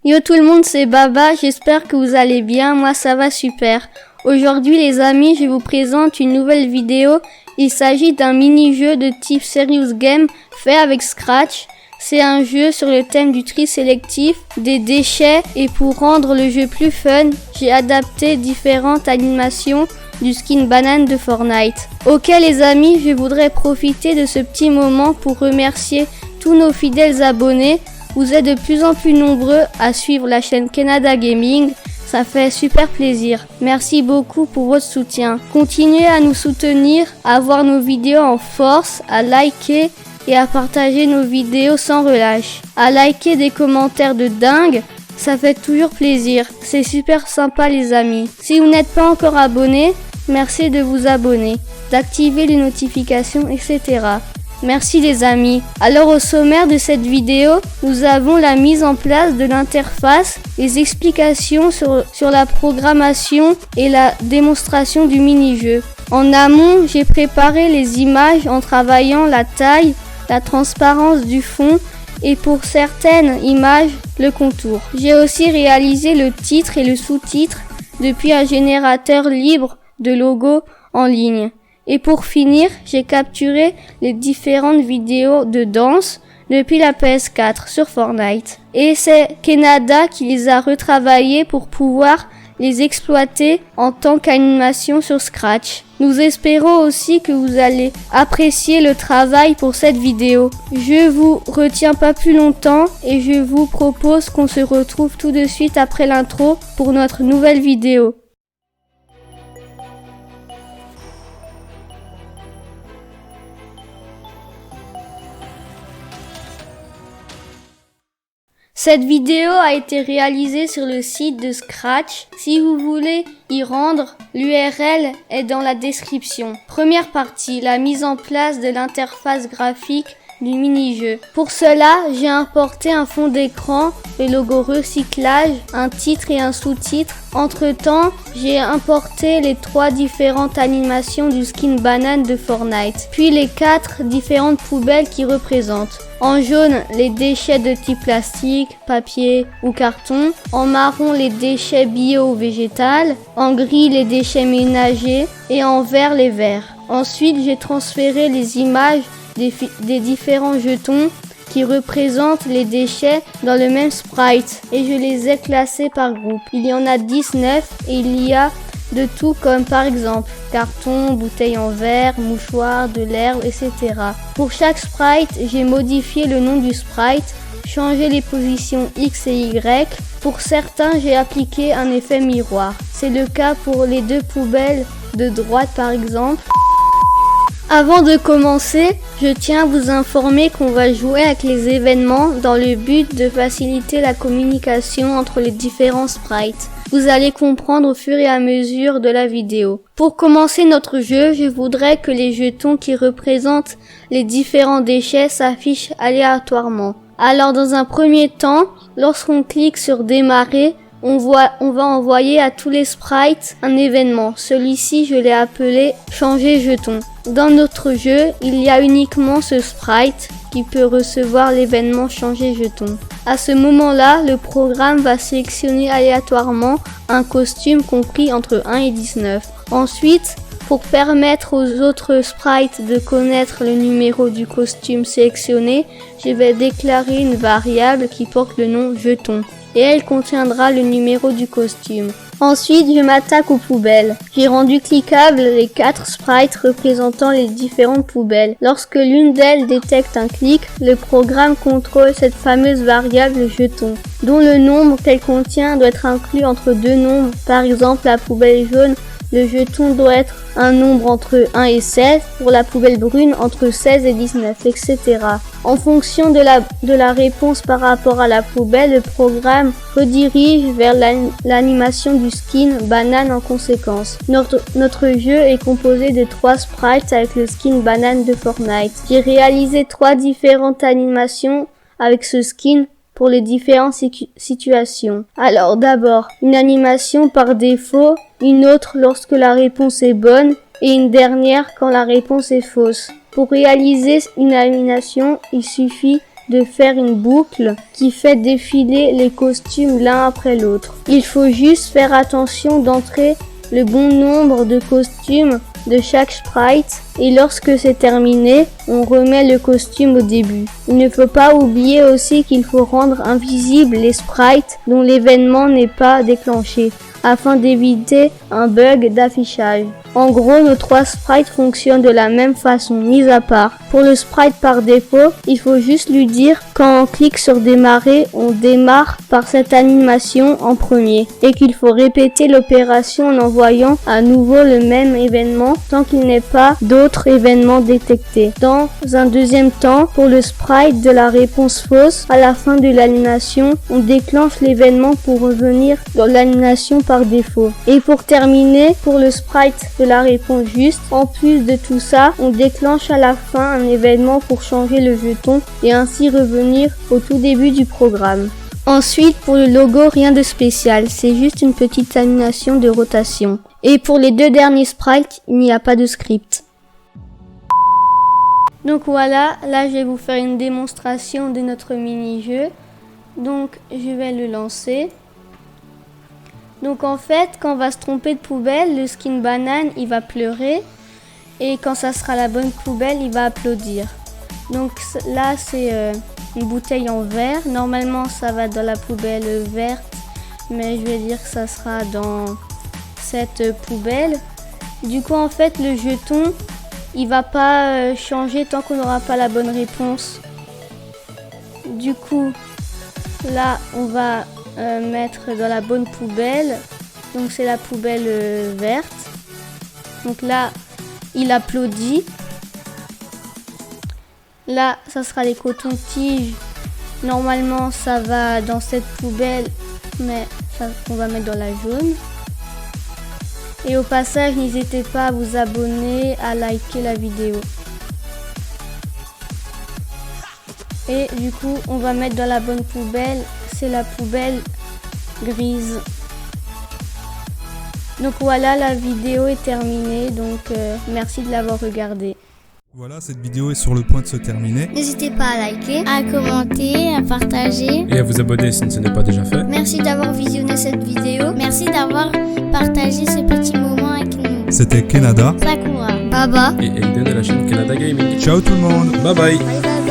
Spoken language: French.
Yo tout le monde, c'est Baba, j'espère que vous allez bien, moi ça va super. Aujourd'hui les amis, je vous présente une nouvelle vidéo. Il s'agit d'un mini-jeu de type Serious Game fait avec Scratch. C'est un jeu sur le thème du tri sélectif, des déchets, et pour rendre le jeu plus fun, j'ai adapté différentes animations du skin banane de Fortnite. Ok les amis, je voudrais profiter de ce petit moment pour remercier tous nos fidèles abonnés. Vous êtes de plus en plus nombreux à suivre la chaîne Canada Gaming, ça fait super plaisir. Merci beaucoup pour votre soutien. Continuez à nous soutenir, à voir nos vidéos en force, à liker et à partager nos vidéos sans relâche. À liker des commentaires de dingue, ça fait toujours plaisir. C'est super sympa les amis. Si vous n'êtes pas encore abonné, merci de vous abonner, d'activer les notifications, etc. Merci les amis. Alors au sommaire de cette vidéo, nous avons la mise en place de l'interface, les explications sur la programmation et la démonstration du mini-jeu. En amont, j'ai préparé les images en travaillant la taille, la transparence du fond et pour certaines images, le contour. J'ai aussi réalisé le titre et le sous-titre depuis un générateur libre de logos en ligne. Et pour finir, j'ai capturé les différentes vidéos de danse depuis la PS4 sur Fortnite. Et c'est Canada qui les a retravaillées pour pouvoir les exploiter en tant qu'animation sur Scratch. Nous espérons aussi que vous allez apprécier le travail pour cette vidéo. Je vous retiens pas plus longtemps et je vous propose qu'on se retrouve tout de suite après l'intro pour notre nouvelle vidéo. Cette vidéo a été réalisée sur le site de Scratch. Si vous voulez y rendre, l'URL est dans la description. Première partie, la mise en place de l'interface graphique du mini-jeu. Pour cela, j'ai importé un fond d'écran, le logo recyclage, un titre et un sous-titre. Entre-temps, j'ai importé les 3 différentes animations du skin banane de Fortnite, puis les 4 différentes poubelles qui représentent. En jaune, les déchets de type plastique, papier ou carton. En marron, les déchets bio ou végétal. En gris, les déchets ménagers. Et en vert, les verts. Ensuite, j'ai transféré les images des différents jetons qui représentent les déchets dans le même sprite et je les ai classés par groupe. Il y en a 19 et il y a de tout comme par exemple carton, bouteille en verre, mouchoir, de l'herbe, etc. Pour chaque sprite, j'ai modifié le nom du sprite, changé les positions X et Y. Pour certains, j'ai appliqué un effet miroir. C'est le cas pour les 2 poubelles de droite par exemple. Avant de commencer, je tiens à vous informer qu'on va jouer avec les événements dans le but de faciliter la communication entre les différents sprites. Vous allez comprendre au fur et à mesure de la vidéo. Pour commencer notre jeu, je voudrais que les jetons qui représentent les différents déchets s'affichent aléatoirement. Alors dans un premier temps, lorsqu'on clique sur démarrer, on va envoyer à tous les sprites un événement. Celui-ci, je l'ai appelé changer jeton. Dans notre jeu, il y a uniquement ce sprite qui peut recevoir l'événement changer jeton. À ce moment-là, le programme va sélectionner aléatoirement un costume compris entre 1 et 19. Ensuite, pour permettre aux autres sprites de connaître le numéro du costume sélectionné, je vais déclarer une variable qui porte le nom jeton et elle contiendra le numéro du costume. Ensuite, je m'attaque aux poubelles. J'ai rendu cliquables les 4 sprites représentant les différentes poubelles. Lorsque l'une d'elles détecte un clic, le programme contrôle cette fameuse variable jeton, dont le nombre qu'elle contient doit être inclus entre 2 nombres. Par exemple, la poubelle jaune, le jeton doit être un nombre entre 1 et 16, pour la poubelle brune entre 16 et 19, etc. En fonction de la réponse par rapport à la poubelle, le programme redirige vers l'animation du skin banane en conséquence. Notre jeu est composé de 3 sprites avec le skin banane de Fortnite. J'ai réalisé 3 différentes animations avec ce skin pour les différentes situations. Alors d'abord, une animation par défaut, une autre lorsque la réponse est bonne et une dernière quand la réponse est fausse. Pour réaliser une animation, il suffit de faire une boucle qui fait défiler les costumes l'un après l'autre. Il faut juste faire attention d'entrer le bon nombre de costumes de chaque sprite et lorsque c'est terminé, on remet le costume au début. Il ne faut pas oublier aussi qu'il faut rendre invisibles les sprites dont l'événement n'est pas déclenché afin d'éviter un bug d'affichage. En gros, nos 3 sprites fonctionnent de la même façon, mis à part. Pour le sprite par défaut, il faut juste lui dire quand on clique sur démarrer, on démarre par cette animation en premier et qu'il faut répéter l'opération en envoyant à nouveau le même événement tant qu'il n'est pas d'autres événements détectés. Dans un deuxième temps, pour le sprite de la réponse fausse, à la fin de l'animation, on déclenche l'événement pour revenir dans l'animation par défaut. Et pour terminer, pour le sprite de la réponse juste, en plus de tout ça, on déclenche à la fin un événement pour changer le jeton et ainsi revenir au tout début du programme. Ensuite, pour le logo, rien de spécial, c'est juste une petite animation de rotation. Et pour les 2 derniers sprites, il n'y a pas de script. Donc voilà, là je vais vous faire une démonstration de notre mini-jeu. Donc je vais le lancer. Donc en fait, quand on va se tromper de poubelle, le skin banane, il va pleurer. Et quand ça sera la bonne poubelle, il va applaudir. Donc là, c'est une bouteille en verre. Normalement, ça va dans la poubelle verte. Mais je vais dire que ça sera dans cette poubelle. Du coup, en fait, le jeton, il va pas changer tant qu'on n'aura pas la bonne réponse. Du coup, là, on va mettre dans la bonne poubelle. Donc c'est la poubelle verte. Donc là, il applaudit. Là, ça sera les cotons-tiges. Normalement, ça va dans cette poubelle, mais ça, on va mettre dans la jaune. Et au passage, n'hésitez pas à vous abonner, à liker la vidéo. Et du coup, on va mettre dans la bonne poubelle, c'est la poubelle grise. Donc voilà, la vidéo est terminée, donc merci de l'avoir regardée. Voilà, cette vidéo est sur le point de se terminer. N'hésitez pas à liker, À commenter, à partager. Et à vous abonner si ce n'est pas déjà fait. merci d'avoir visionné cette vidéo. Merci d'avoir partagé ce petit moment avec nous. C'était Kenada. Sakura. Baba. Et Elden à la chaîne Canada Gaming. Ciao tout le monde. Bye bye. Bye bye.